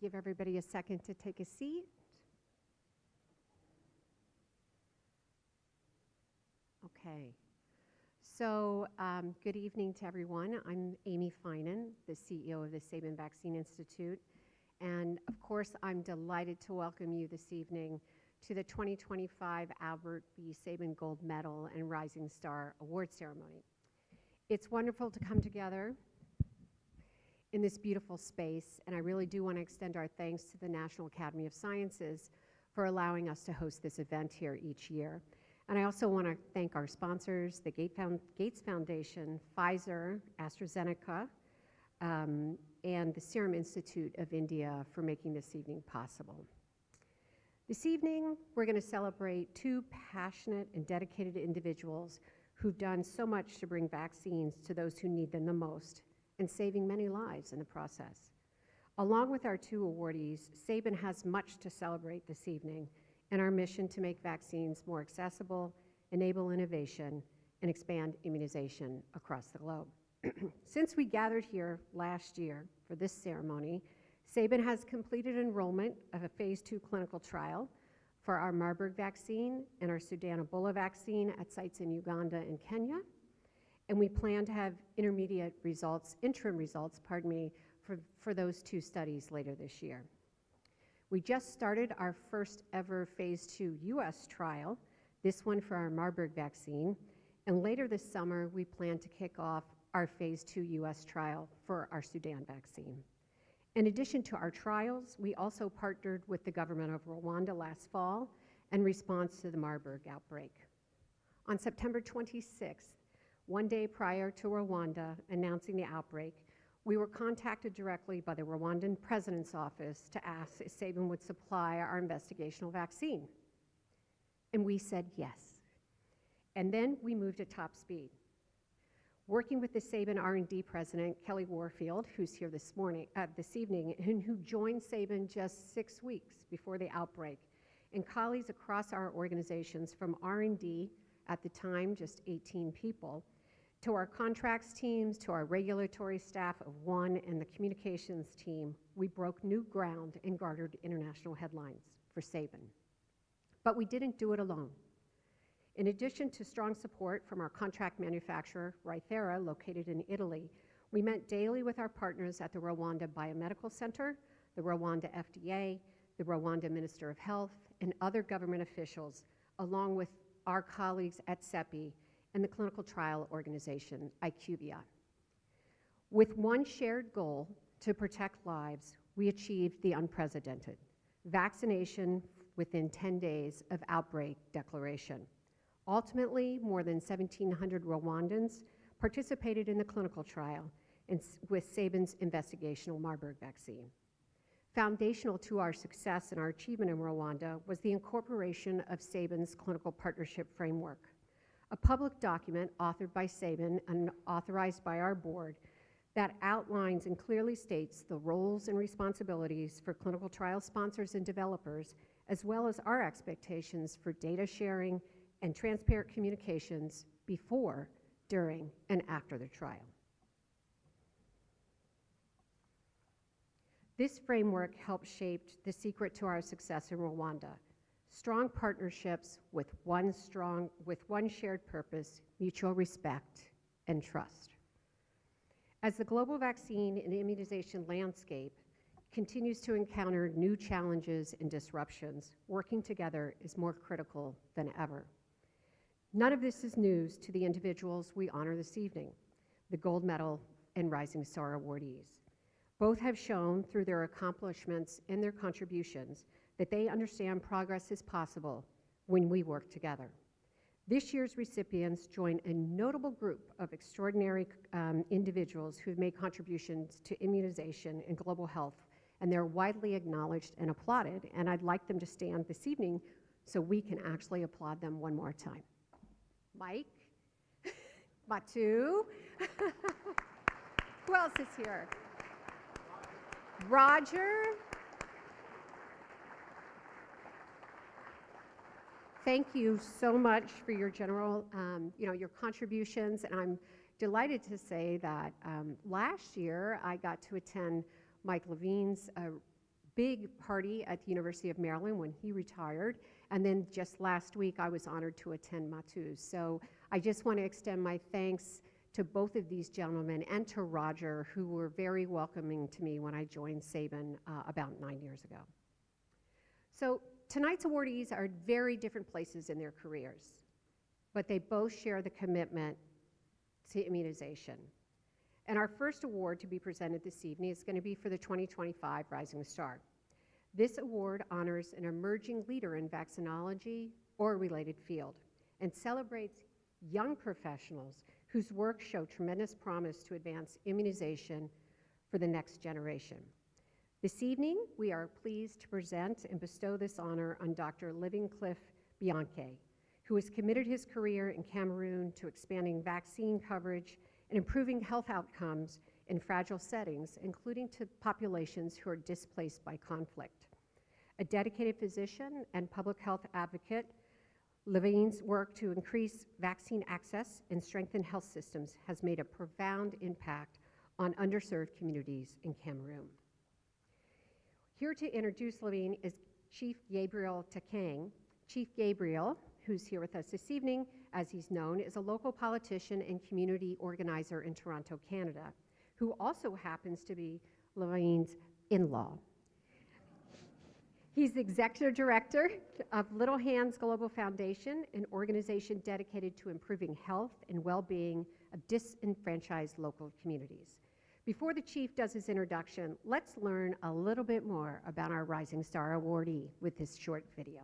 Give everybody a second to take a seat. Okay. So good evening to everyone. I'm Amy Finan, the CEO of the Sabin Vaccine Institute. And of course, I'm delighted to welcome you this evening to the 2025 Albert B. Sabin Gold Medal and Rising Star Award Ceremony. It's wonderful to come together in this beautiful space, and I really do want to extend our thanks to the National Academy of Sciences for allowing us to host this event here each year. And I also want to thank our sponsors, the Gates Foundation, Pfizer, AstraZeneca, and the Serum Institute of India for making this evening possible. This evening, we're going to celebrate two passionate and dedicated individuals who've done so much to bring vaccines to those who need them the most and saving many lives in the process. Along with our two awardees, Sabin has much to celebrate this evening in our mission to make vaccines more accessible, enable innovation, and expand immunization across the globe. Since we gathered here last year for this ceremony, Sabin has completed enrollment of a phase 2 clinical trial for our Marburg vaccine and our Sudan Ebola vaccine at sites in Uganda and Kenya. And we plan to have interim results, for those two studies later this year. We just started our first ever phase 2 US trial, this one for our Marburg vaccine, and later this summer we plan to kick off our phase 2 US trial for our Sudan vaccine. In addition to our trials, we also partnered with the government of Rwanda last fall in response to the Marburg outbreak. On September 26th, one day prior to Rwanda announcing the outbreak, we were contacted directly by the Rwandan President's office to ask if Sabin would supply our investigational vaccine. And we said yes. And then we moved at top speed. Working with the Sabin R&D President, Kelly Warfield, who's here this evening, and who joined Sabin just 6 weeks before the outbreak, and colleagues across our organizations from R&D, at the time just 18 people, to our contracts teams, to our regulatory staff of one, and the communications team, we broke new ground and garnered international headlines for Sabin. But we didn't do it alone. In addition to strong support from our contract manufacturer, Rythera, located in Italy, we met daily with our partners at the Rwanda Biomedical Center, the Rwanda FDA, the Rwanda Minister of Health, and other government officials, along with our colleagues at CEPI and the clinical trial organization, IQVIA. With one shared goal to protect lives, we achieved the unprecedented: vaccination within 10 days of outbreak declaration. Ultimately, more than 1,700 Rwandans participated in the clinical trial with Sabin's investigational Marburg vaccine. Foundational to our success and our achievement in Rwanda was the incorporation of Sabin's clinical partnership framework, a public document authored by Sabin and authorized by our board that outlines and clearly states the roles and responsibilities for clinical trial sponsors and developers, as well as our expectations for data sharing and transparent communications before, during, and after the trial. This framework helped shape the secret to our success in Rwanda: strong partnerships with one shared purpose, mutual respect, and trust. As the global vaccine and immunization landscape continues to encounter new challenges and disruptions, working together is more critical than ever. None of this is news to the individuals we honor this evening, the Gold Medal and Rising Star awardees. Both have shown through their accomplishments and their contributions that they understand progress is possible when we work together. This year's recipients join a notable group of extraordinary individuals who have made contributions to immunization and global health, and they're widely acknowledged and applauded, and I'd like them to stand this evening so we can actually applaud them one more time. Mike, Batu, who else is here? Roger. Thank you so much for your general, your contributions, and I'm delighted to say that last year I got to attend Mike Levine's big party at the University of Maryland when he retired. And then just last week, I was honored to attend Matu's. So I just want to extend my thanks to both of these gentlemen and to Roger, who were very welcoming to me when I joined Sabin about 9 years ago. So tonight's awardees are at very different places in their careers, but they both share the commitment to immunization. And our first award to be presented this evening is going to be for the 2025 Rising Star. This award honors an emerging leader in vaccinology or a related field and celebrates young professionals whose work show tremendous promise to advance immunization for the next generation. This evening, we are pleased to present and bestow this honor on Dr. Livancliff Mbianke, who has committed his career in Cameroon to expanding vaccine coverage and improving health outcomes in fragile settings, including to populations who are displaced by conflict. A dedicated physician and public health advocate, Livane's work to increase vaccine access and strengthen health systems has made a profound impact on underserved communities in Cameroon. Here to introduce Livane is Chief Gabriel Takang. Chief Gabriel, who's here with us this evening, as he's known, is a local politician and community organizer in Toronto, Canada, who also happens to be Livane's in-law. He's the executive director of Little Hands Global Foundation, an organization dedicated to improving health and well-being of disenfranchised local communities. Before the chief does his introduction, let's learn a little bit more about our Rising Star awardee with this short video.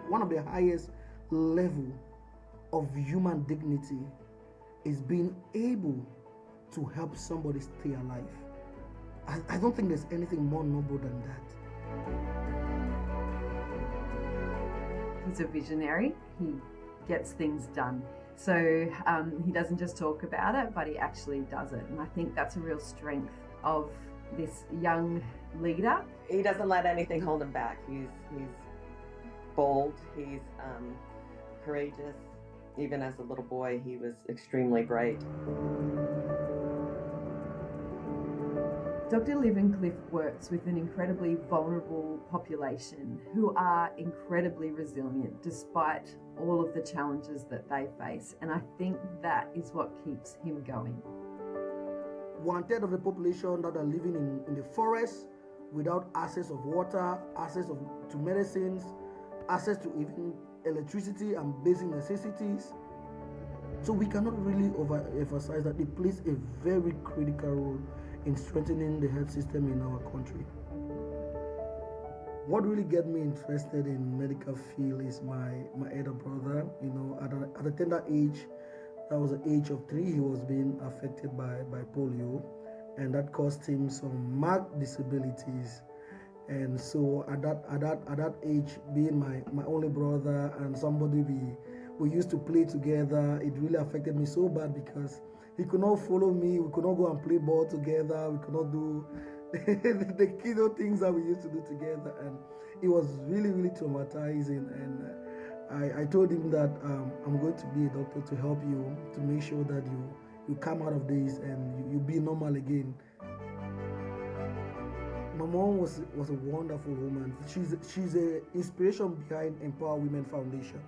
One of the highest level of human dignity is being able to help somebody stay alive. I don't think there's anything more noble than that. He's a visionary. He gets things done. So he doesn't just talk about it, but he actually does it. And I think that's a real strength of this young leader. He doesn't let anything hold him back. He's bold, he's courageous. Even as a little boy, he was extremely bright. Dr. Livancliff works with an incredibly vulnerable population who are incredibly resilient despite all of the challenges that they face. And I think that is what keeps him going. 1/3 of the population that are living in the forest without access of water, access to medicines, access to even electricity and basic necessities. So we cannot really overemphasize that it plays a very critical role in strengthening the health system in our country. What really got me interested in medical field is my elder brother. You know, at a tender age, that was the age of 3, he was being affected by polio, and that caused him some marked disabilities. And so at that age, being my only brother and somebody we used to play together, it really affected me so bad because he could not follow me, we could not go and play ball together, we could not do the kiddo things that we used to do together, and it was really, really traumatizing. And I told him that I'm going to be a doctor to help you, to make sure that you come out of this and you be normal again. My mom was a wonderful woman. She's an inspiration behind Empower Women Foundation.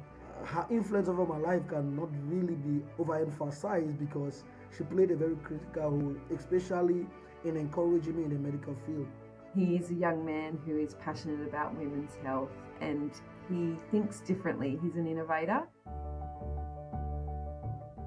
Her influence over my life cannot really be overemphasized because she played a very critical role, especially in encouraging me in the medical field. He is a young man who is passionate about women's health and he thinks differently. He's an innovator.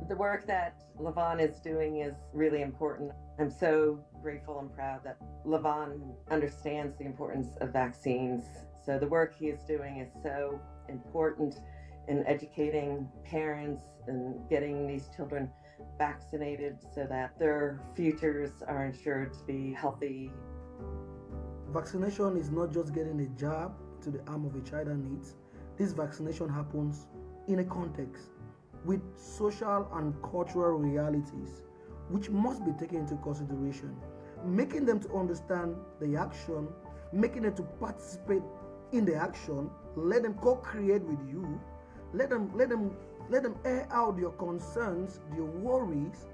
The work that Livane is doing is really important. I'm so grateful and proud that Livane understands the importance of vaccines. So the work he is doing is so important in educating parents and getting these children vaccinated so that their futures are ensured to be healthy. Vaccination is not just getting a jab to the arm of a child that needs. This vaccination happens in a context with social and cultural realities which must be taken into consideration, making them to understand the action making them to participate in the action. Let them co-create with you. Let them air out your concerns, your worries,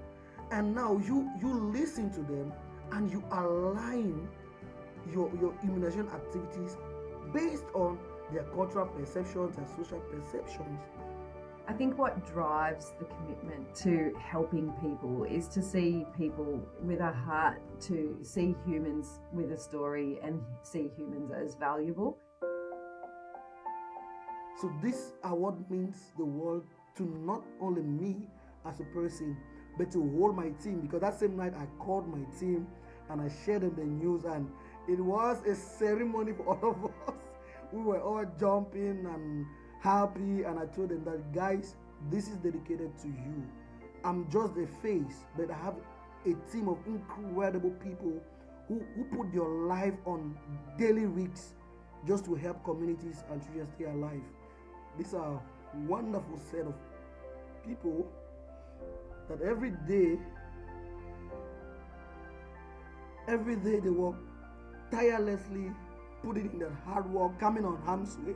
and now you listen to them and you align your immunization activities based on their cultural perceptions and social perceptions. I think what drives the commitment to helping people is to see people with a heart, to see humans with a story and see humans as valuable. So this award means the world to not only me as a person, but to all my team, because that same night I called my team and I shared them the news, and it was a ceremony for all of us. We were all jumping and happy, and I told them that, guys, this is dedicated to you. I'm just a face, but I have a team of incredible people who put their life on daily risks just to help communities and children stay alive. These are a wonderful set of people that every day they work tirelessly, putting in their hard work, coming on harm's way.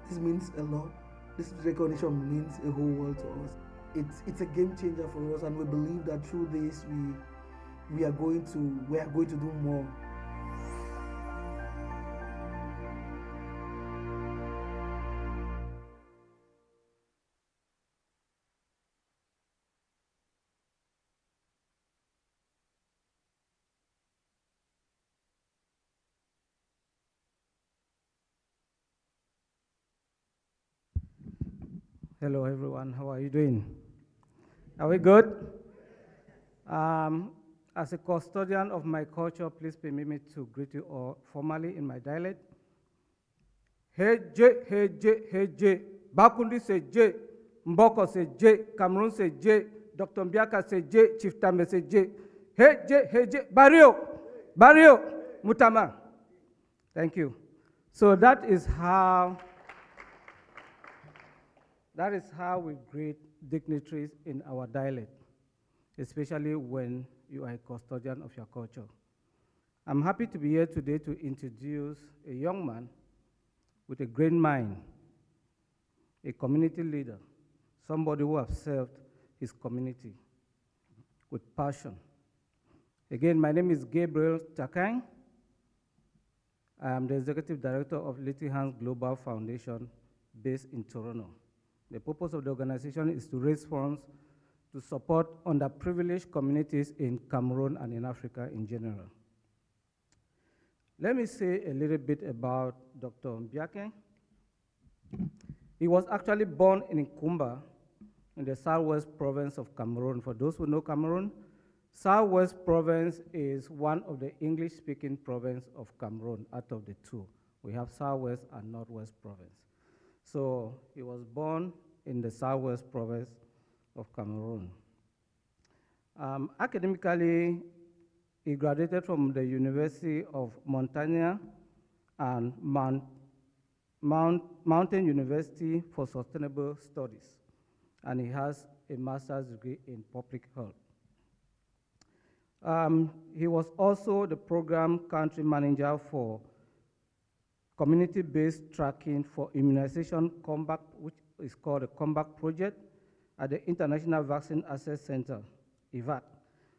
This means a lot. This recognition means a whole world to us. It's a game changer for us, and we believe that through this we are going to do more. Hello, everyone. How are you doing? Are we good? As a custodian of my culture, please permit me to greet you all formally in my dialect. Hey J. Bakundi say J. Mboko say J. Cameroon say J. Dr. Mbianke say J. Chief Tame say J. Hey J. Barrio, Mutama. Thank you. So that is how we greet dignitaries in our dialect, especially when you are a custodian of your culture. I'm happy to be here today to introduce a young man with a great mind, a community leader, somebody who has served his community with passion. Again, my name is Gabriel Takang. I am the Executive Director of Little Hands Global Foundation based in Toronto. The purpose of the organization is to raise funds to support underprivileged communities in Cameroon and in Africa in general. Let me say a little bit about Dr. Mbianke. He was actually born in Nkumba in the southwest province of Cameroon. For those who know Cameroon, southwest province is one of the English-speaking provinces of Cameroon out of the two. We have southwest and northwest province. So he was born in the southwest province of Cameroon. Academically, he graduated from the University of Montana and Mountain University for Sustainable Studies, and he has a master's degree in public health. He was also the program country manager for community-based tracking for immunization comeback, which is called the Comeback Project at the International Vaccine Access Center, IVAC,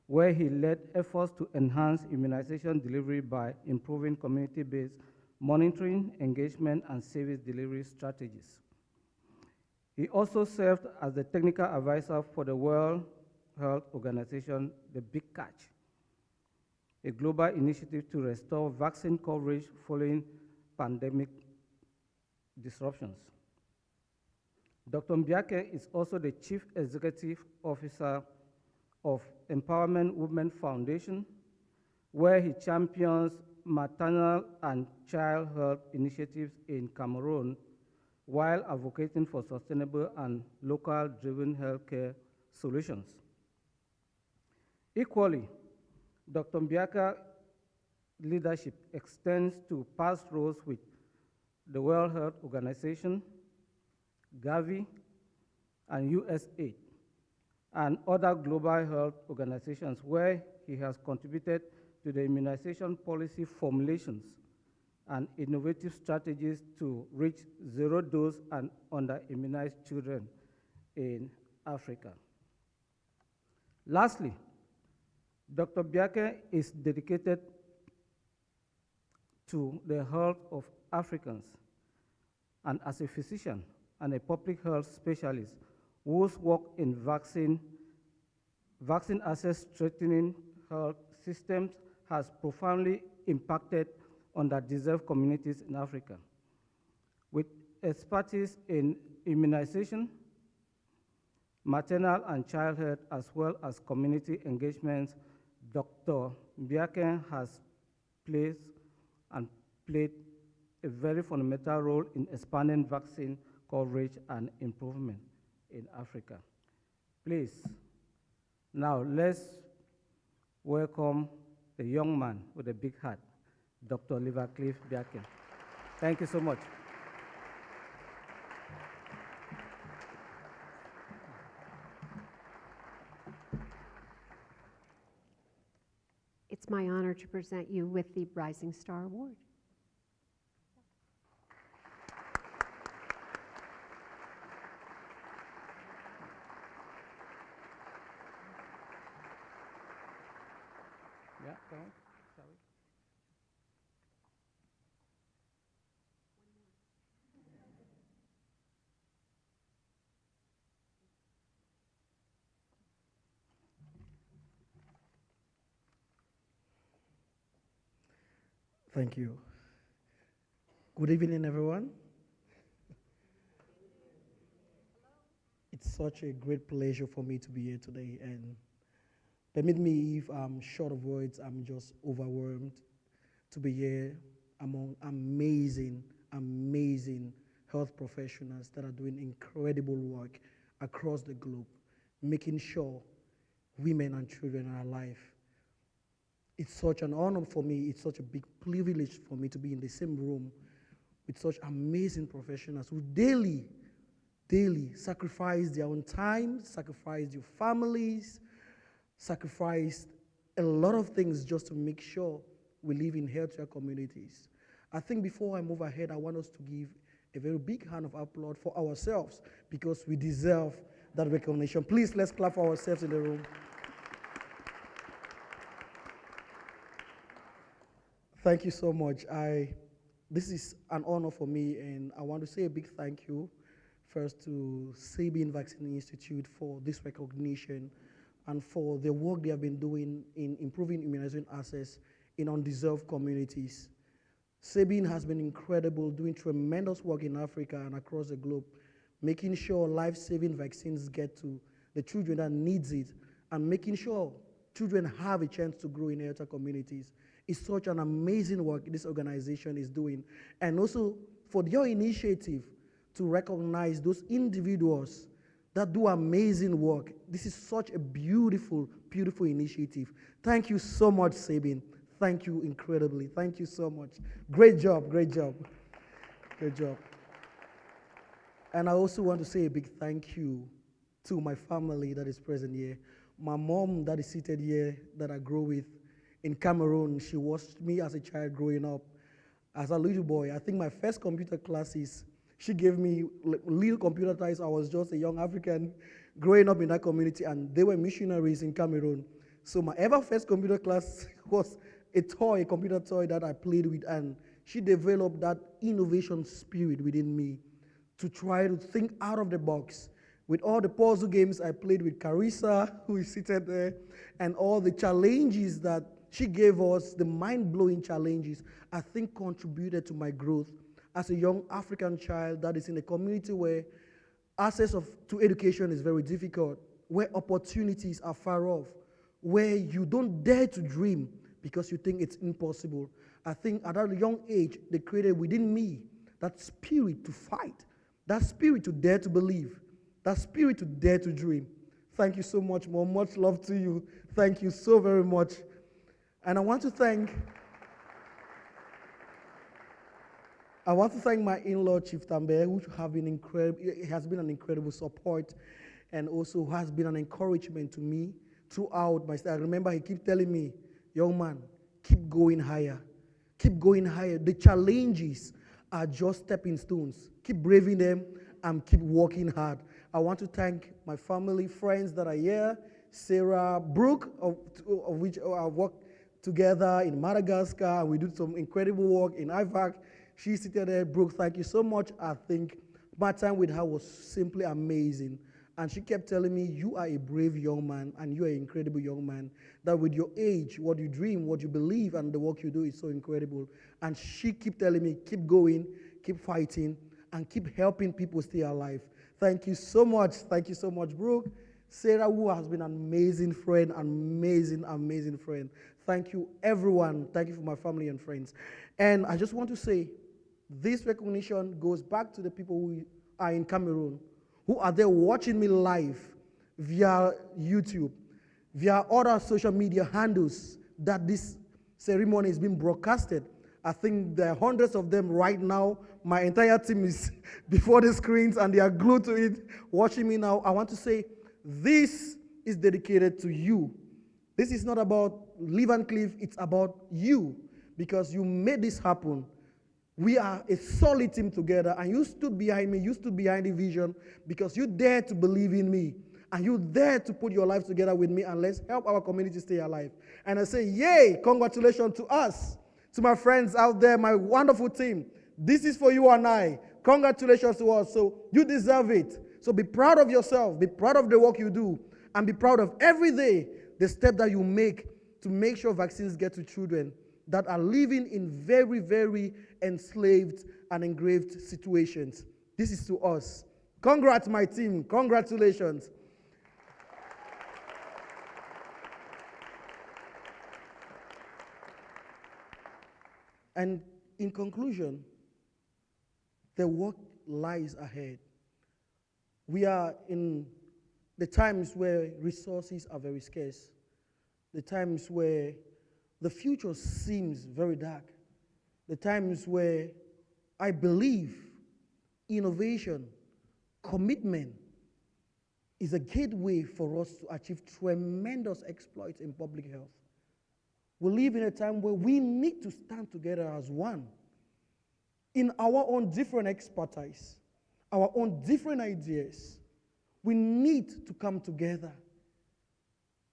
where he led efforts to enhance immunization delivery by improving community-based monitoring, engagement, and service delivery strategies. He also served as the technical advisor for the World Health Organization, the Big Catch, a global initiative to restore vaccine coverage following pandemic disruptions. Dr. Mbianke is also the Chief Executive Officer of Empowerment Women Foundation, where he champions maternal and child health initiatives in Cameroon while advocating for sustainable and local-driven healthcare solutions. Equally, Dr. Mbianke's leadership extends to past roles with the World Health Organization, Gavi, and USAID, and other global health organizations where he has contributed to the immunization policy formulations and innovative strategies to reach zero-dose and under-immunized children in Africa. Lastly, Dr. Mbianke is dedicated to the health of Africans, and as a physician and a public health specialist whose work in vaccine access strengthening health systems has profoundly impacted underserved communities in Africa. With expertise in immunization, maternal and child health, as well as community engagements, Dr. Mbianke has played a very fundamental role in expanding vaccine coverage and improvement in Africa. Please, now let's welcome the young man with a big heart, Dr. Livancliff Mbianke. Thank you so much. It's my honor to present you with the Rising Star Award. Yeah, go on. Shall we? Thank you. Good evening, everyone. It's such a great pleasure for me to be here today, and permit me, if I'm short of words, I'm just overwhelmed to be here among amazing, amazing health professionals that are doing incredible work across the globe, making sure women and children are alive. It's such an honor for me, it's such a big privilege for me to be in the same room with such amazing professionals who daily sacrifice their own time, sacrifice their families, sacrifice a lot of things just to make sure we live in healthier communities. I think before I move ahead, I want us to give a very big hand of applause for ourselves because we deserve that recognition. Please, let's clap for ourselves in the room. Thank you so much. This is an honor for me, and I want to say a big thank you first to Sabin Vaccine Institute for this recognition and for the work they have been doing in improving immunization access in undeserved communities. Sabin has been incredible, doing tremendous work in Africa and across the globe, making sure life-saving vaccines get to the children that needs it, and making sure children have a chance to grow in healthier communities. It's such an amazing work this organization is doing. And also for your initiative to recognize those individuals that do amazing work. This is such a beautiful, beautiful initiative. Thank you so much, Sabin. Thank you incredibly. Thank you so much. Great job, great job. Great job. And I also want to say a big thank you to my family that is present here. My mom that is seated here that I grew with in Cameroon, she watched me as a child growing up. As a little boy, I think my first computer classes, she gave me little computer toys. I was just a young African growing up in that community, and they were missionaries in Cameroon. So my ever first computer class was a computer toy that I played with, and she developed that innovation spirit within me to try to think out of the box. With all the puzzle games I played with Carissa, who is seated there, and all the challenges that she gave us, the mind-blowing challenges, I think contributed to my growth as a young African child that is in a community where access to education is very difficult, where opportunities are far off, where you don't dare to dream because you think it's impossible. I think at that young age, they created within me that spirit to fight, that spirit to dare to believe, that spirit to dare to dream. Thank you so much, Mom. Much love to you. Thank you so very much. And I want to thank my in-law, Chief Tambe, who have been incredible. It has been an incredible support, and also has been an encouragement to me throughout my stay. I remember he kept telling me, young man, keep going higher. Keep going higher. The challenges are just stepping stones. Keep braving them and keep working hard. I want to thank my family, friends that are here, Sarah, Brooke, of which I worked together in Madagascar, and we did some incredible work in IVAC. She seated there. Brooke, thank you so much. I think my time with her was simply amazing. And she kept telling me, you are a brave young man, and you are an incredible young man, that with your age, what you dream, what you believe, and the work you do is so incredible. And she kept telling me, keep going, keep fighting, and keep helping people stay alive. Thank you so much. Thank you so much, Brooke. Sarah, who has been an amazing friend, amazing friend. Thank you, everyone. Thank you for my family and friends. And I just want to say, this recognition goes back to the people who are in Cameroon, who are there watching me live via YouTube, via other social media handles that this ceremony is being broadcasted. I think there are hundreds of them right now. My entire team is before the screens and they are glued to it, watching me now. I want to say, this is dedicated to you. This is not about Livancliff, it's about you, because you made this happen. We are a solid team together, and you stood behind me, you stood behind the vision, because you dared to believe in me, and you dared to put your life together with me, and let's help our community stay alive. And I say, yay, congratulations to us, to my friends out there, my wonderful team. This is for you and I. Congratulations to us, so you deserve it. So be proud of yourself, be proud of the work you do, and be proud of every day the step that you make to make sure vaccines get to children that are living in very, very enslaved and engraved situations. This is to us. Congrats, my team. Congratulations. And in conclusion, the work lies ahead. We are in the times where resources are very scarce, the times where the future seems very dark, the times where I believe innovation, commitment is a gateway for us to achieve tremendous exploits in public health. We live in a time where we need to stand together as one in our own different expertise, our own different ideas. We need to come together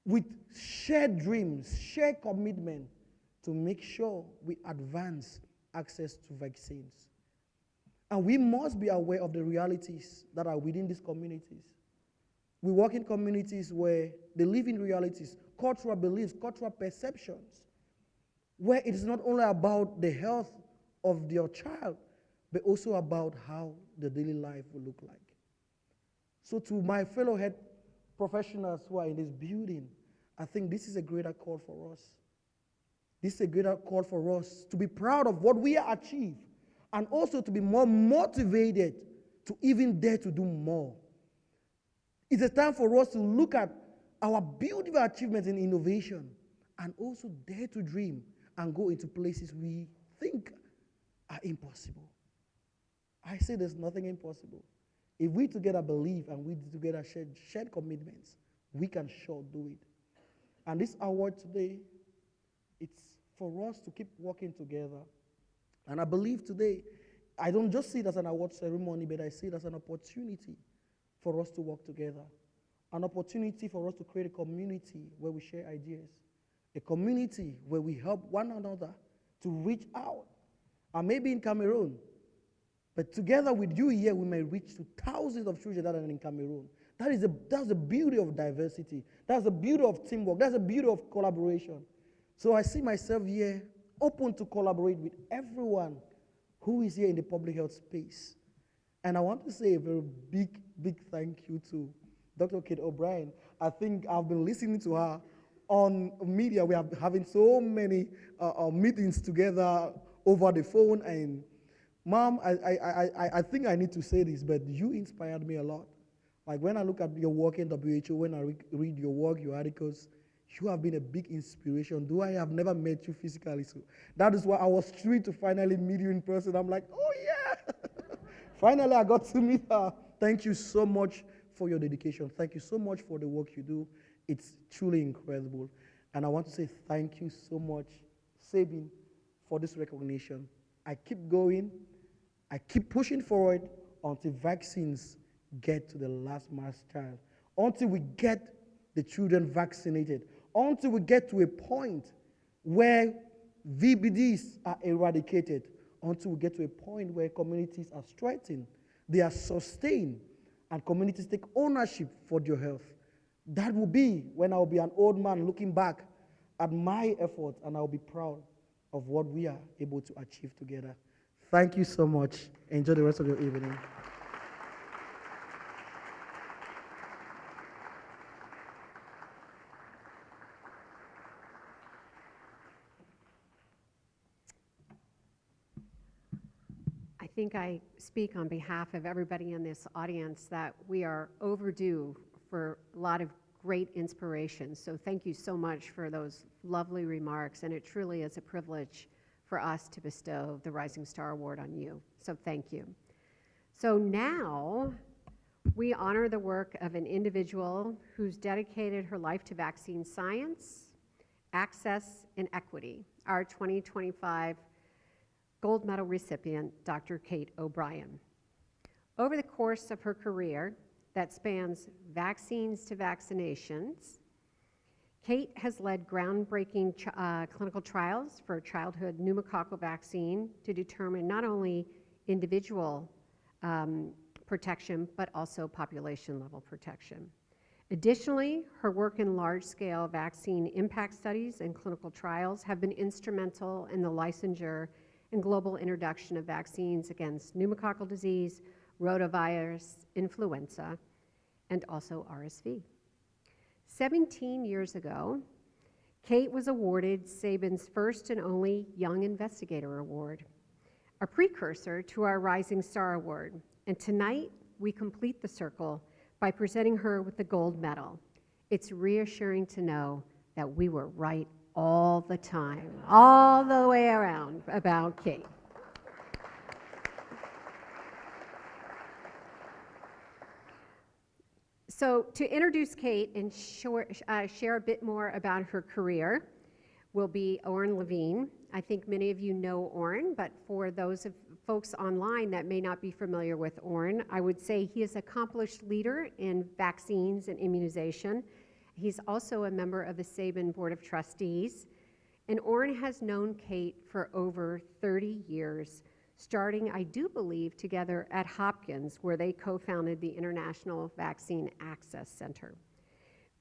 with shared dreams, shared commitment to make sure we advance access to vaccines. And we must be aware of the realities that are within these communities. We work in communities where they live in realities, cultural beliefs, cultural perceptions, where it is not only about the health of your child, but also about how the daily life will look like. So to my fellow health professionals who are in this building, I think this is a greater call for us. This is a greater call for us to be proud of what we have achieved, and also to be more motivated to even dare to do more. It's a time for us to look at our beautiful achievements in innovation and also dare to dream and go into places we think are impossible. I say there's nothing impossible. If we together believe and we together shared commitments, we can sure do it. And this award today, it's for us to keep working together. And I believe today, I don't just see it as an award ceremony, but I see it as an opportunity for us to work together. An opportunity for us to create a community where we share ideas. A community where we help one another to reach out. And maybe in Cameroon, but together with you here, we may reach to thousands of children that are in Cameroon. That's the beauty of diversity. That's the beauty of teamwork. That's the beauty of collaboration. So I see myself here open to collaborate with everyone who is here in the public health space. And I want to say a very big, big thank you to Dr. Katherine O'Brien. I think I've been listening to her on media. We are having so many meetings together over the phone. And Mom, I think I need to say this, but you inspired me a lot. Like when I look at your work in WHO, when I read your work, your articles, you have been a big inspiration. Though I have never met you physically, so that is why I was thrilled to finally meet you in person. I'm like, oh yeah, finally I got to meet her. Thank you so much for your dedication. Thank you so much for the work you do. It's truly incredible. And I want to say thank you so much, Sabin for this recognition. I keep going, I keep pushing forward until vaccines get to the last mass child, until we get the children vaccinated, until we get to a point where VBDs are eradicated, until we get to a point where communities are strengthened, they are sustained, and communities take ownership for their health. That will be when I'll be an old man looking back at my efforts, and I'll be proud of what we are able to achieve together. Thank you so much. Enjoy the rest of your evening. I think I speak on behalf of everybody in this audience that we are overdue for a lot of great inspiration. So thank you so much for those lovely remarks, and it truly is a privilege for us to bestow the Rising Star Award on you. So thank you. So now we honor the work of an individual who's dedicated her life to vaccine science, access, and equity, our 2025 Gold Medal recipient, Dr. Kate O'Brien. Over the course of her career that spans vaccines to vaccinations, Kate has led groundbreaking clinical trials for childhood pneumococcal vaccine to determine not only individual protection, but also population-level protection. Additionally, her work in large-scale vaccine impact studies and clinical trials have been instrumental in the licensure and global introduction of vaccines against pneumococcal disease, rotavirus, influenza, and also RSV. 17 years ago, Kate was awarded Sabin's first and only Young Investigator Award, a precursor to our Rising Star Award. And tonight, we complete the circle by presenting her with the gold medal. It's reassuring to know that we were right all the time, all the way around about Kate. So to introduce Kate and share a bit more about her career will be Oren Levine. I think many of you know Oren, but for those of folks online that may not be familiar with Oren, I would say he is an accomplished leader in vaccines and immunization. He's also a member of the Sabin Board of Trustees. And Oren has known Kate for over 30 years, starting, I do believe, together at Hopkins, where they co-founded the International Vaccine Access Center.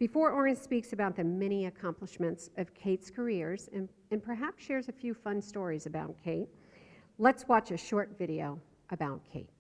Before Oren speaks about the many accomplishments of Kate's careers and perhaps shares a few fun stories about Kate, let's watch a short video about Kate.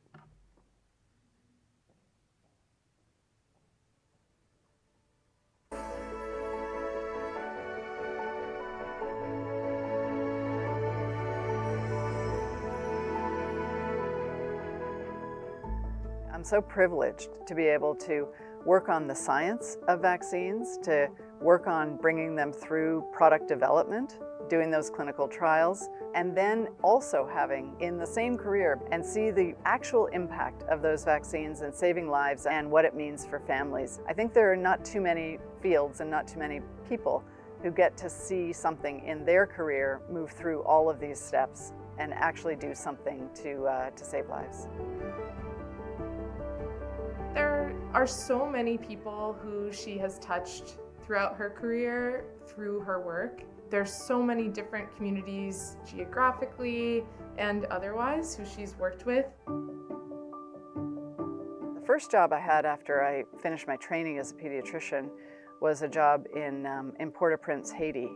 I'm so privileged to be able to work on the science of vaccines, to work on bringing them through product development, doing those clinical trials, and then also having in the same career and see the actual impact of those vaccines and saving lives and what it means for families. I think there are not too many fields and not too many people who get to see something in their career move through all of these steps and actually do something to save lives. There are so many people who she has touched throughout her career, through her work. There's so many different communities geographically and otherwise who she's worked with. The first job I had after I finished my training as a pediatrician was a job in Port-au-Prince, Haiti.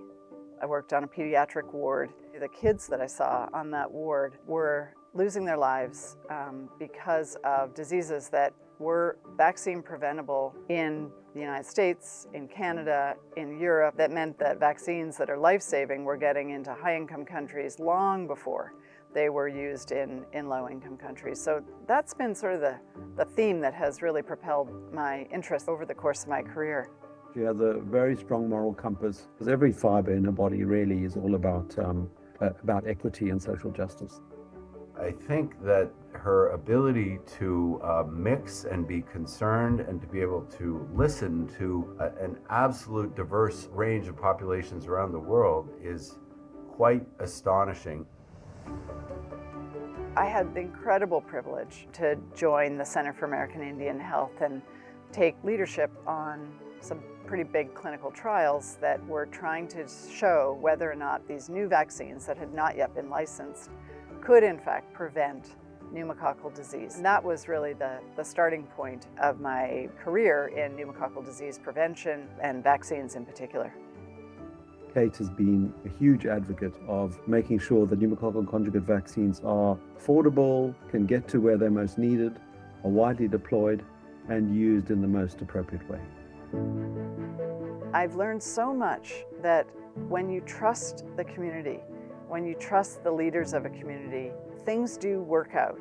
I worked on a pediatric ward. The kids that I saw on that ward were losing their lives because of diseases that were vaccine preventable in the United States, in Canada, in Europe. That meant that vaccines that are life-saving were getting into high-income countries long before they were used in low-income countries. So that's been sort of the theme that has really propelled my interest over the course of my career. She has a very strong moral compass, because every fiber in her body really is all about equity and social justice. I think that her ability to mix and be concerned and to be able to listen to an absolute diverse range of populations around the world is quite astonishing. I had the incredible privilege to join the Center for American Indian Health and take leadership on some pretty big clinical trials that were trying to show whether or not these new vaccines that had not yet been licensed could in fact prevent pneumococcal disease. And that was really the starting point of my career in pneumococcal disease prevention and vaccines in particular. Kate has been a huge advocate of making sure that pneumococcal conjugate vaccines are affordable, can get to where they're most needed, are widely deployed, and used in the most appropriate way. I've learned so much that when you trust the community, when you trust the leaders of a community, things do work out.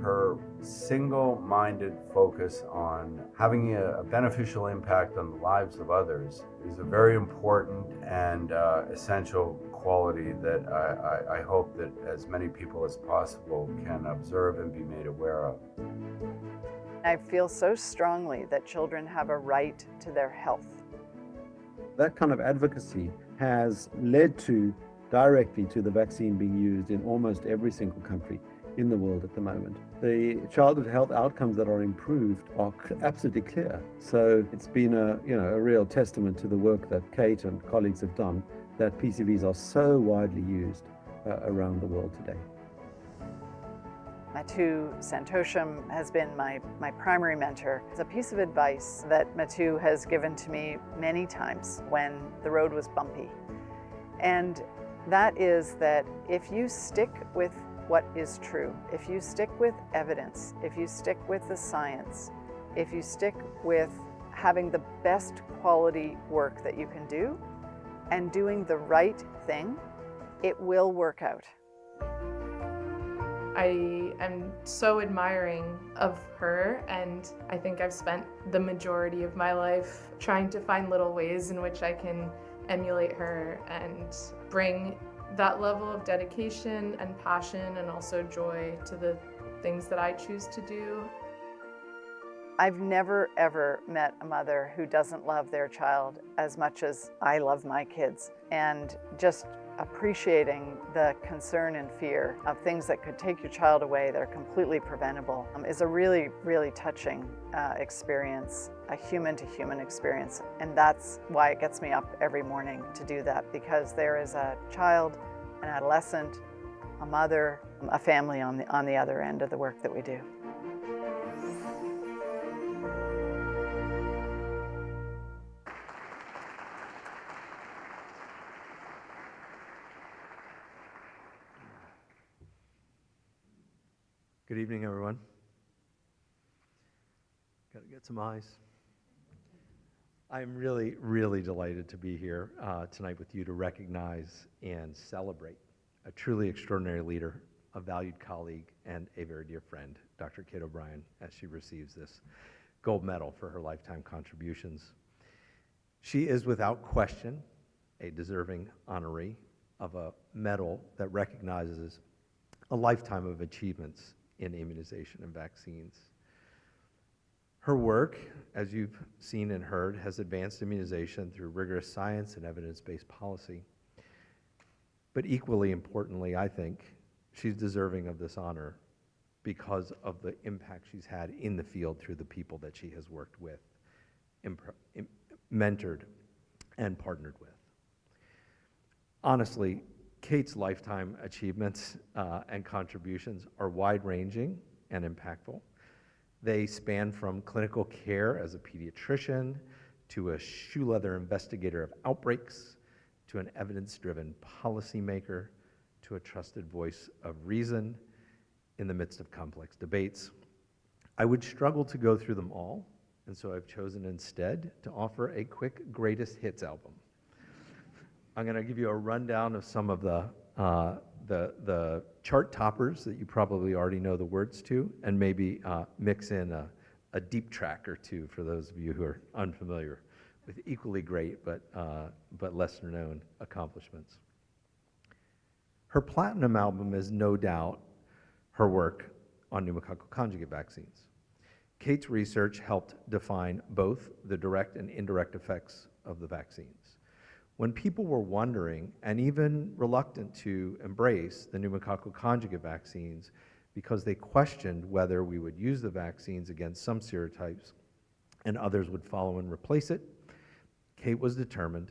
Her single-minded focus on having a beneficial impact on the lives of others is a very important and essential quality that I hope that as many people as possible can observe and be made aware of. I feel so strongly that children have a right to their health. That kind of advocacy has led directly to the vaccine being used in almost every single country in the world at the moment. The childhood health outcomes that are improved are absolutely clear. So it's been a real testament to the work that Kate and colleagues have done that PCVs are so widely used around the world today. Matu Santosham has been my primary mentor. It's a piece of advice that Matu has given to me many times when the road was bumpy. And that is that if you stick with what is true, if you stick with evidence, if you stick with the science, if you stick with having the best quality work that you can do and doing the right thing, it will work out. I am so admiring of her, and I think I've spent the majority of my life trying to find little ways in which I can emulate her and bring that level of dedication and passion and also joy to the things that I choose to do. I've never ever met a mother who doesn't love their child as much as I love my kids, and just appreciating the concern and fear of things that could take your child away that are completely preventable is a really, really touching experience, a human-to-human experience. And that's why it gets me up every morning to do that, because there is a child, an adolescent, a mother, a family on the other end of the work that we do. Good evening, everyone. Got to get some eyes. I'm really, really delighted to be here tonight with you to recognize and celebrate a truly extraordinary leader, a valued colleague, and a very dear friend, Dr. Kate O'Brien, as she receives this gold medal for her lifetime contributions. She is, without question, a deserving honoree of a medal that recognizes a lifetime of achievements in immunization and vaccines. Her work, as you've seen and heard, has advanced immunization through rigorous science and evidence-based policy. But equally importantly, I think, she's deserving of this honor because of the impact she's had in the field through the people that she has worked with, mentored, and partnered with. Honestly, Kate's lifetime achievements and contributions are wide-ranging and impactful. They span from clinical care as a pediatrician to a shoe leather investigator of outbreaks, to an evidence-driven policymaker, to a trusted voice of reason in the midst of complex debates. I would struggle to go through them all, and so I've chosen instead to offer a quick greatest hits album. I'm going to give you a rundown of some of the chart toppers that you probably already know the words to, and maybe mix in a deep track or two for those of you who are unfamiliar with equally great but lesser known accomplishments. Her platinum album is no doubt her work on pneumococcal conjugate vaccines. Kate's research helped define both the direct and indirect effects of the vaccines. when people were wondering and even reluctant to embrace the pneumococcal conjugate vaccines because they questioned whether we would use the vaccines against some serotypes and others would follow and replace it, Kate was determined.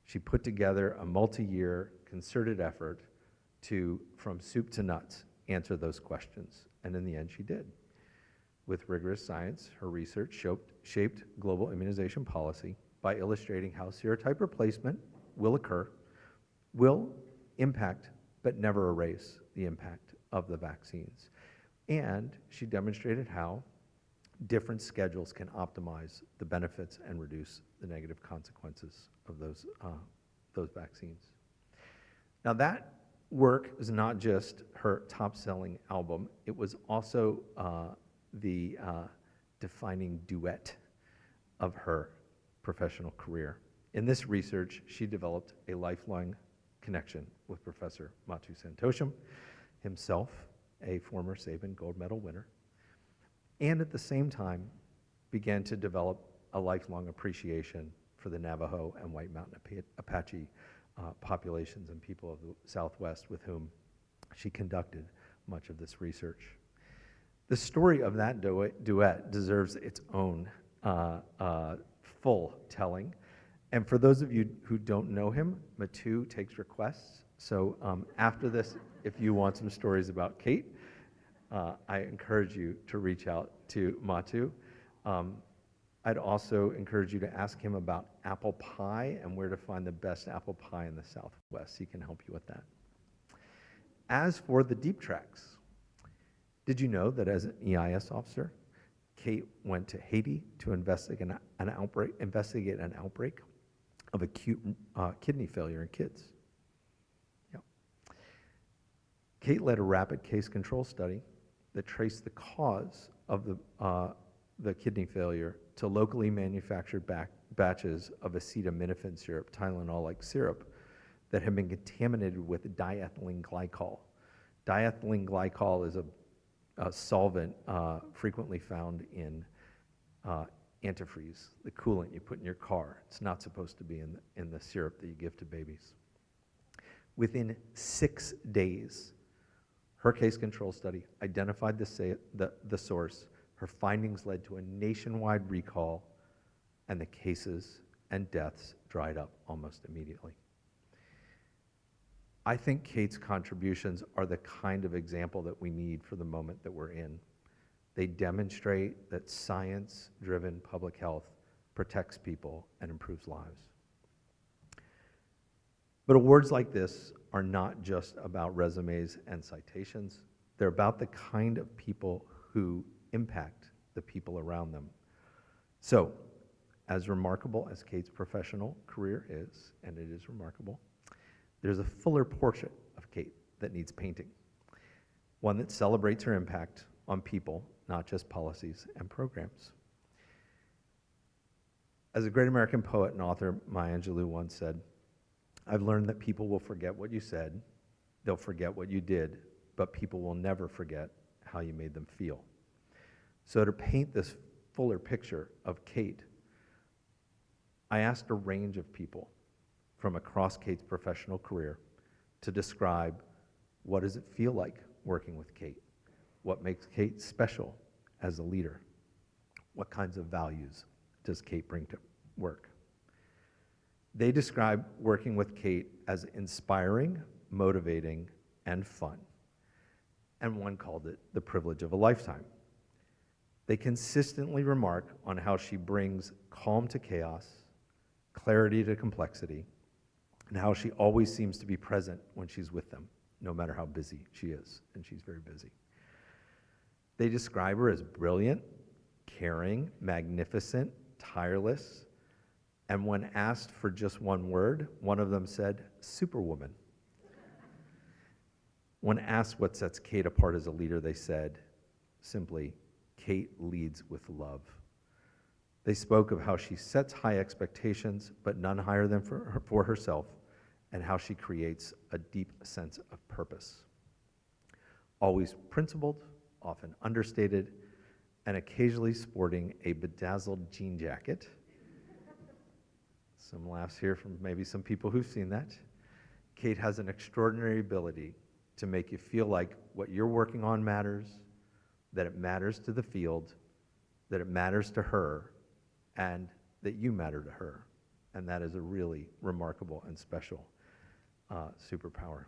She put together a multi-year concerted effort to, from soup to nuts, answer those questions. And in the end, she did. With rigorous science, her research shaped global immunization policy by illustrating how serotype replacement will occur, will impact, but never erase the impact of the vaccines. And she demonstrated how different schedules can optimize the benefits and reduce the negative consequences of those vaccines. Now that work is not just her top-selling album, it was also the defining duet of her professional career. In this research, she developed a lifelong connection with Professor Matthew Santosham, himself a former Sabin Gold Medal winner, and at the same time began to develop a lifelong appreciation for the Navajo and White Mountain Apache populations and people of the Southwest with whom she conducted much of this research. The story of that duet deserves its own full telling. And for those of you who don't know him, Matthew takes requests. So after this, if you want some stories about Kate, I encourage you to reach out to Matthew. I'd also encourage you to ask him about apple pie and where to find the best apple pie in the Southwest. He can help you with that. As for the deep tracks, did you know that as an EIS officer, Kate went to Haiti to investigate an outbreak of acute kidney failure in kids? Yep. Kate led a rapid case control study that traced the cause of the kidney failure to locally manufactured batches of acetaminophen syrup, Tylenol-like syrup, that had been contaminated with diethylene glycol. Diethylene glycol is a solvent frequently found in antifreeze, the coolant you put in your car. It's not supposed to be in the syrup that you give to babies. Within 6 days, her case control study identified the source. Her findings led to a nationwide recall, and the cases and deaths dried up almost immediately. I think Kate's contributions are the kind of example that we need for the moment that we're in. They demonstrate that science-driven public health protects people and improves lives. But awards like this are not just about resumes and citations. They're about the kind of people who impact the people around them. So, as remarkable as Kate's professional career is, and it is remarkable, there's a fuller portrait of Kate that needs painting, one that celebrates her impact on people, not just policies and programs. As a great American poet and author, Maya Angelou once said, "I've learned that people will forget what you said, they'll forget what you did, but people will never forget how you made them feel." So to paint this fuller picture of Kate, I asked a range of people from across Kate's professional career to describe what does it feel like working with Kate, what makes Kate special as a leader, what kinds of values does Kate bring to work. They describe working with Kate as inspiring, motivating, and fun, and one called it the privilege of a lifetime. They consistently remark on how she brings calm to chaos, clarity to complexity, and how she always seems to be present when she's with them, no matter how busy she is, and she's very busy. They describe her as brilliant, caring, magnificent, tireless, and when asked for just one word, one of them said, superwoman. When asked what sets Kate apart as a leader, they said, simply, Kate leads with love. They spoke of how she sets high expectations, but none higher than for herself, and how she creates a deep sense of purpose. Always principled, often understated, and occasionally sporting a bedazzled jean jacket. Some laughs here from maybe some people who've seen that. Kate has an extraordinary ability to make you feel like what you're working on matters, that it matters to the field, that it matters to her, and that you matter to her. And that is a really remarkable and special superpower.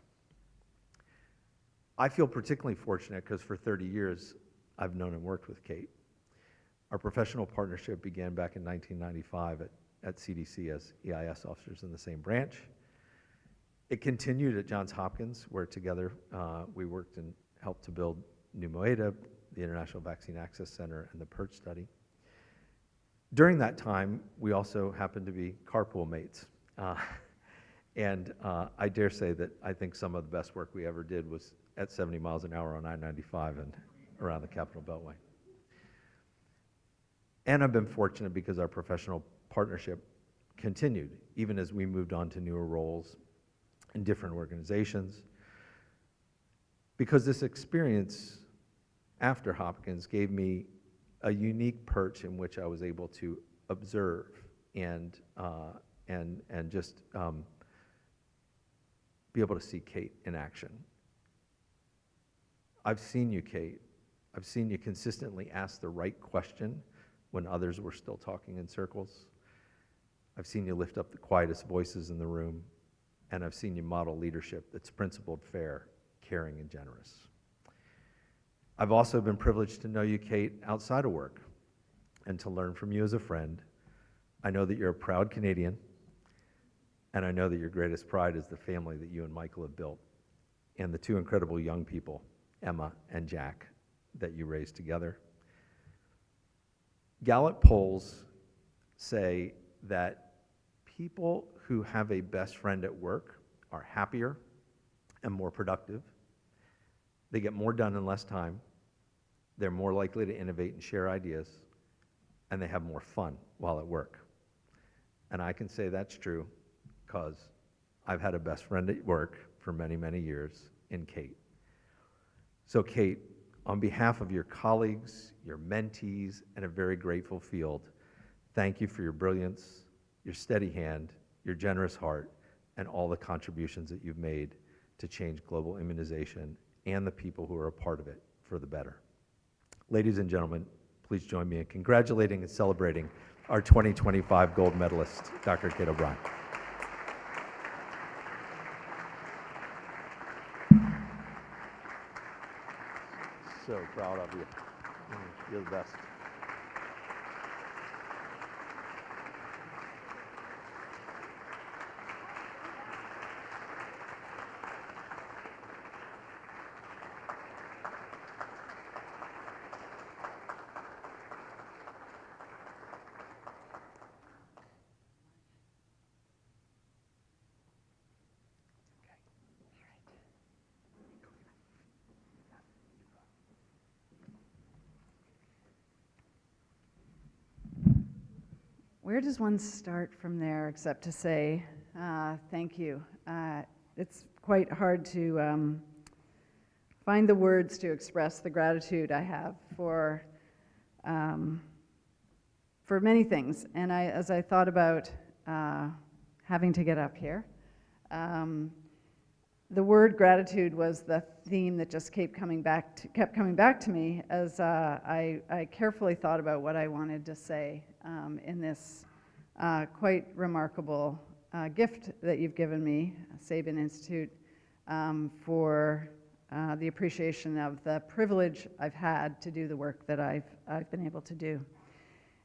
I feel particularly fortunate because for 30 years, I've known and worked with Kate. Our professional partnership began back in 1995 at CDC as EIS officers in the same branch. It continued at Johns Hopkins, where together we worked and helped to build Pneumoada, the International Vaccine Access Center, and the PERCH study. During that time, we also happened to be carpool mates. And I dare say that I think some of the best work we ever did was at 70 miles an hour on I-95 and around the Capitol Beltway. And I've been fortunate because our professional partnership continued, even as we moved on to newer roles in different organizations. Because this experience after Hopkins gave me a unique perch in which I was able to observe and just be able to see Kate in action. I've seen you, Kate. I've seen you consistently ask the right question when others were still talking in circles. I've seen you lift up the quietest voices in the room, and I've seen you model leadership that's principled, fair, caring, and generous. I've also been privileged to know you, Kate, outside of work and to learn from you as a friend. I know that you're a proud Canadian, and I know that your greatest pride is the family that you and Michael have built and the two incredible young people, Emma and Jack, that you raised together. Gallup polls say that people who have a best friend at work are happier and more productive. They get more done in less time. They're more likely to innovate and share ideas, and they have more fun while at work. And I can say that's true because I've had a best friend at work for many, many years in Kate. So Kate, on behalf of your colleagues, your mentees, and a very grateful field, thank you for your brilliance, your steady hand, your generous heart, and all the contributions that you've made to change global immunization and the people who are a part of it for the better. Ladies and gentlemen, please join me in congratulating and celebrating our 2025 gold medalist, Dr. Kate O'Brien. So proud of you. You're the best. Where does one start from there except to say thank you? It's quite hard to find the words to express the gratitude I have for many things. And as I thought about having to get up here, the word gratitude was the theme that just kept coming back to me as I carefully thought about what I wanted to say in this quite remarkable gift that you've given me, Sabin Institute, for the appreciation of the privilege I've had to do the work that I've been able to do.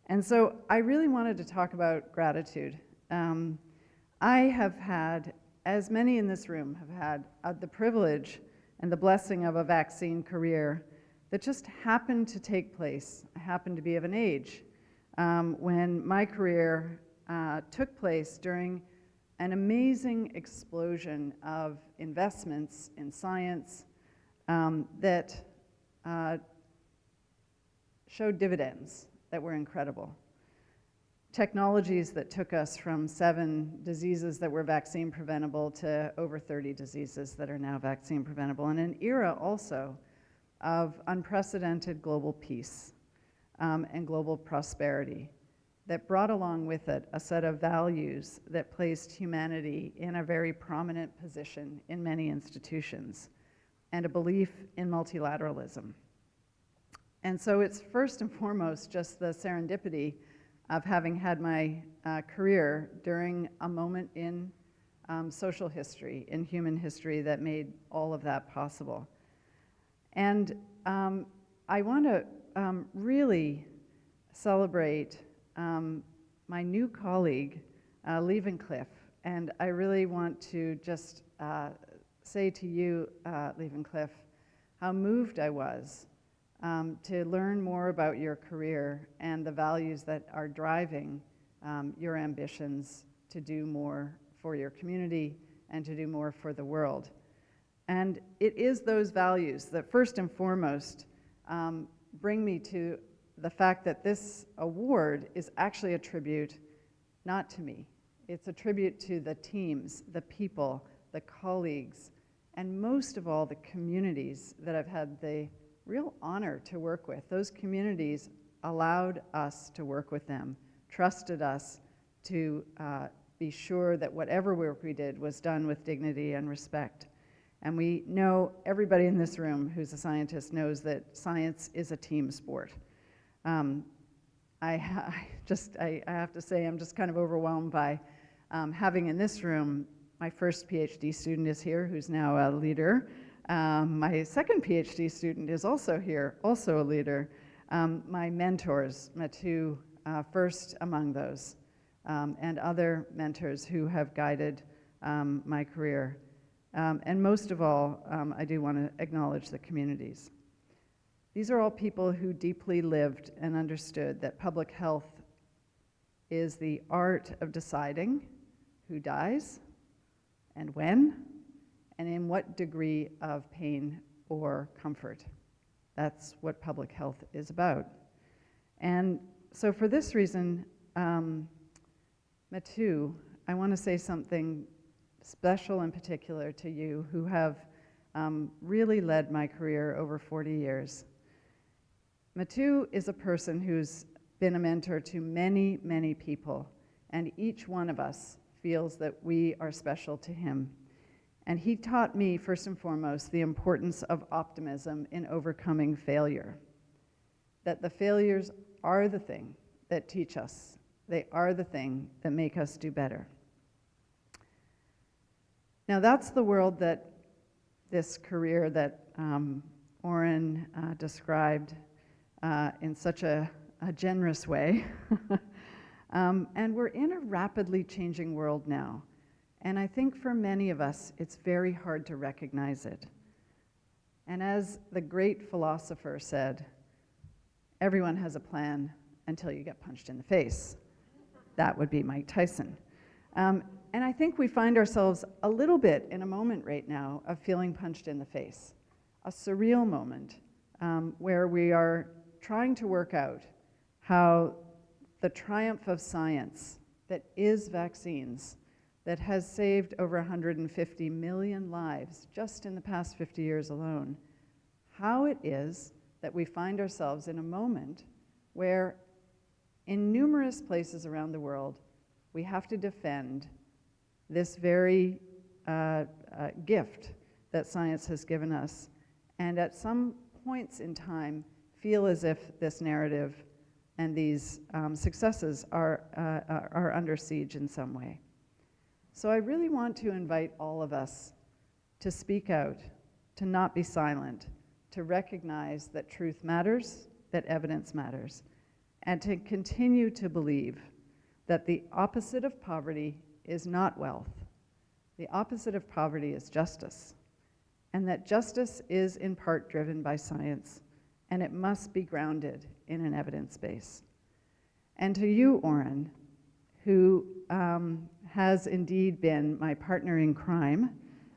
And so I really wanted to talk about gratitude. I have had, as many in this room have had, the privilege and the blessing of a vaccine career that just happened to take place. I happened to be of an age when my career took place during an amazing explosion of investments in science that showed dividends that were incredible. Technologies that took us from 7 diseases that were vaccine preventable to over 30 diseases that are now vaccine preventable, and an era also of unprecedented global peace and global prosperity. that brought along with it a set of values that placed humanity in a very prominent position in many institutions, and a belief in multilateralism. And so it's first and foremost just the serendipity of having had my career during a moment in social history, in human history, that made all of that possible. And I want to really celebrate my new colleague, Livancliff, and I really want to just say to you, Livancliff, how moved I was to learn more about your career and the values that are driving your ambitions to do more for your community and to do more for the world. And it is those values that first and foremost bring me to the fact that this award is actually a tribute not to me. It's a tribute to the teams, the people, the colleagues, and most of all the communities that I've had the real honor to work with. Those communities allowed us to work with them, trusted us to be sure that whatever work we did was done with dignity and respect. And we know, everybody in this room who's a scientist knows that science is a team sport. I have to say I'm just kind of overwhelmed by having in this room, my first PhD student is here, who's now a leader. My second PhD student is also here, also a leader. My mentors, Mathieu, first among those, and other mentors who have guided my career. And most of all, I do want to acknowledge the communities. These are all people who deeply lived and understood that public health is the art of deciding who dies and when, and in what degree of pain or comfort. That's what public health is about. And so for this reason, Mathieu, I want to say something special in particular to you who have really led my career over 40 years. Mathieu is a person who's been a mentor to many, many people, and each one of us feels that we are special to him. And he taught me, first and foremost, the importance of optimism in overcoming failure. That the failures are the thing that teach us. They are the thing that make us do better. Now that's the world that this career that Oren described in such a generous way. And we're in a rapidly changing world now. And I think for many of us, it's very hard to recognize it. And as the great philosopher said, everyone has a plan until you get punched in the face. That would be Mike Tyson. And I think we find ourselves a little bit in a moment right now of feeling punched in the face. A surreal moment where we are trying to work out how the triumph of science that is vaccines, that has saved over 150 million lives just in the past 50 years alone, how it is that we find ourselves in a moment where in numerous places around the world, we have to defend this very gift that science has given us, and at some points in time, feel as if this narrative and these successes are under siege in some way. So I really want to invite all of us to speak out, to not be silent, to recognize that truth matters, that evidence matters, and to continue to believe that the opposite of poverty is not wealth. The opposite of poverty is justice, and that justice is in part driven by science, and it must be grounded in an evidence base. And to you, Oren, who has indeed been my partner in crime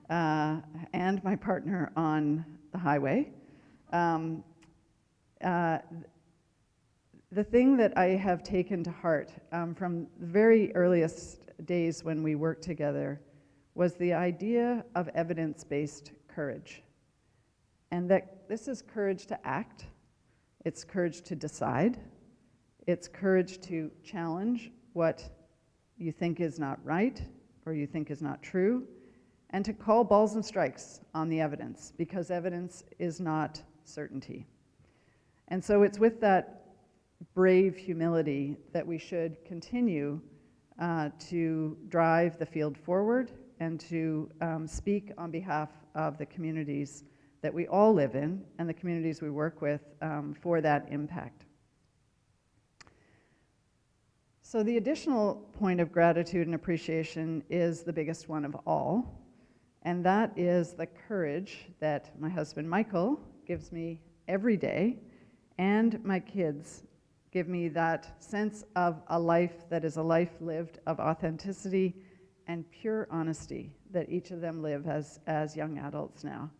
and my partner on the highway, the thing that I have taken to heart from the very earliest days when we worked together was the idea of evidence-based courage. And that this is courage to act, it's courage to decide, It's courage to challenge what you think is not right or you think is not true, and to call balls and strikes on the evidence, because evidence is not certainty. And so it's with that brave humility that we should continue to drive the field forward and to speak on behalf of the communities that we all live in and the communities we work with for that impact. So the additional point of gratitude and appreciation is the biggest one of all, and that is the courage that my husband Michael gives me every day, and my kids give me that sense of a life that is a life lived of authenticity and pure honesty that each of them live as young adults now.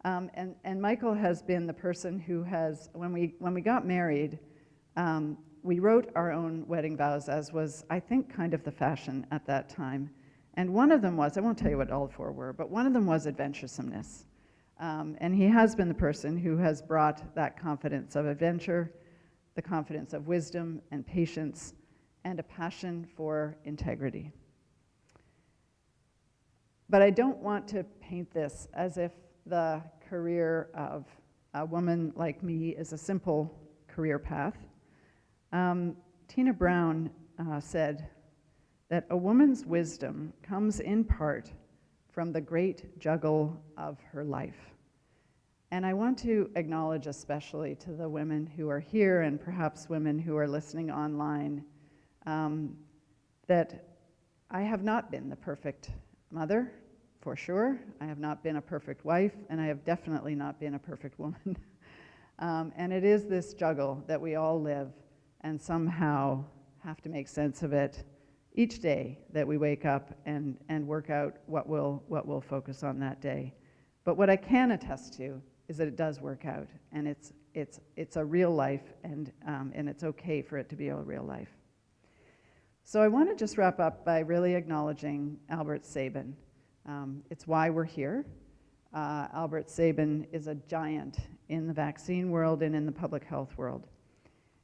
And Michael has been the person who has, when we got married, we wrote our own wedding vows, as was, I think, kind of the fashion at that time. And one of them was, I won't tell you what all four were, but one of them was adventuresomeness. And he has been the person who has brought that confidence of adventure, the confidence of wisdom and patience, and a passion for integrity. But I don't want to paint this as if the career of a woman like me is a simple career path. Tina Brown said that a woman's wisdom comes in part from the great juggle of her life. And I want to acknowledge especially to the women who are here and perhaps women who are listening online that I have not been the perfect mother, for sure. I have not been a perfect wife, and I have definitely not been a perfect woman. And it is this juggle that we all live and somehow have to make sense of it each day that we wake up and work out what we'll focus on that day. But what I can attest to is that it does work out, and it's a real life, and it's okay for it to be a real life. So I want to just wrap up by really acknowledging Albert Sabin. It's why we're here. Albert Sabin is a giant in the vaccine world and in the public health world.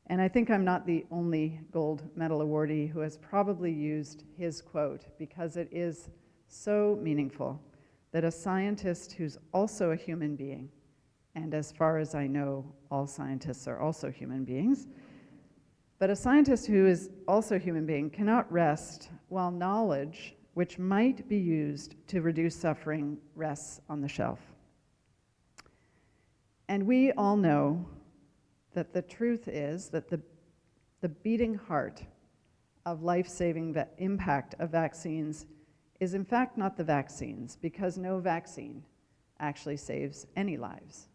And I think I'm not the only gold medal awardee who has probably used his quote, because it is so meaningful that a scientist who's also a human being, and as far as I know, all scientists are also human beings, but a scientist who is also a human being cannot rest while knowledge which might be used to reduce suffering rests on the shelf. And we all know that the truth is that the beating heart of life-saving impact of vaccines is in fact not the vaccines, because no vaccine actually saves any lives.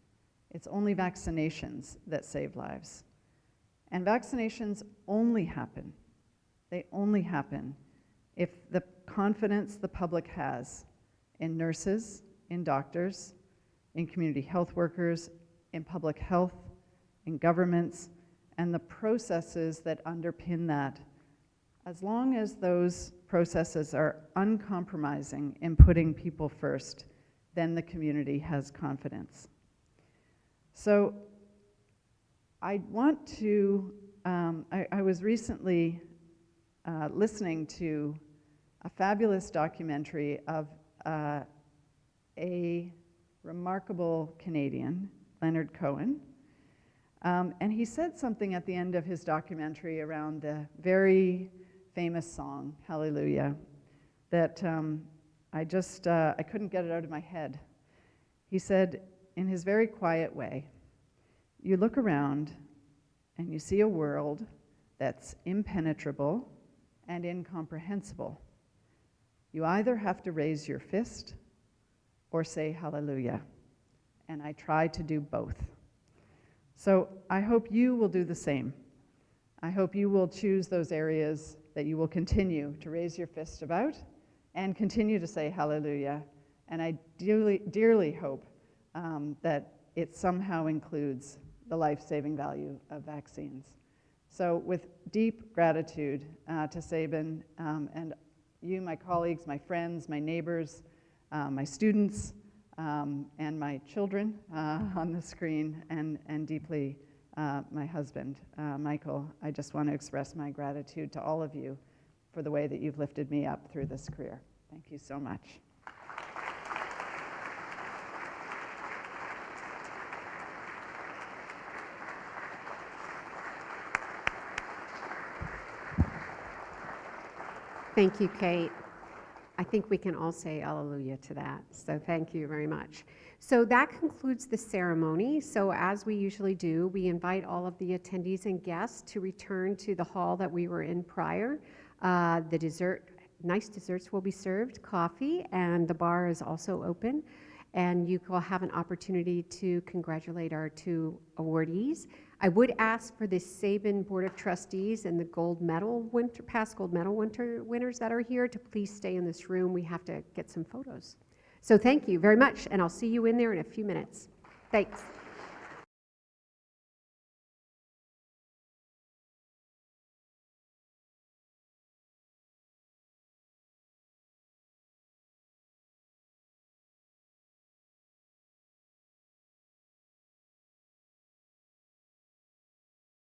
It's only vaccinations that save lives. And vaccinations only happen, they only happen if the confidence the public has in nurses, in doctors, in community health workers, in public health, in governments, and the processes that underpin that. As long as those processes are uncompromising in putting people first, then the community has confidence. So I want to, I was recently listening to a fabulous documentary of a remarkable Canadian, Leonard Cohen. And he said something at the end of his documentary around the very famous song, Hallelujah, that I couldn't get it out of my head. He said, in his very quiet way, you look around and you see a world that's impenetrable and incomprehensible. You either have to raise your fist or say hallelujah. And I try to do both. So I hope you will do the same. I hope you will choose those areas that you will continue to raise your fist about and continue to say hallelujah. And I dearly, dearly hope that it somehow includes the life-saving value of vaccines. So with deep gratitude to Sabin and you, my colleagues, my friends, my neighbors, my students, and my children on the screen, and deeply my husband, Michael, I just want to express my gratitude to all of you for the way that you've lifted me up through this career. Thank you so much. Thank you, Kate. I think we can all say hallelujah to that. So thank you very much. So that concludes the ceremony. So as we usually do, we invite all of the attendees and guests to return to the hall that we were in prior. Nice desserts will be served, coffee, and the bar is also open. And you will have an opportunity to congratulate our two awardees. I would ask for the Sabin Board of Trustees and the past gold medal winners that are here to please stay in this room. We have to get some photos. So thank you very much, and I'll see you in there in a few minutes. Thanks.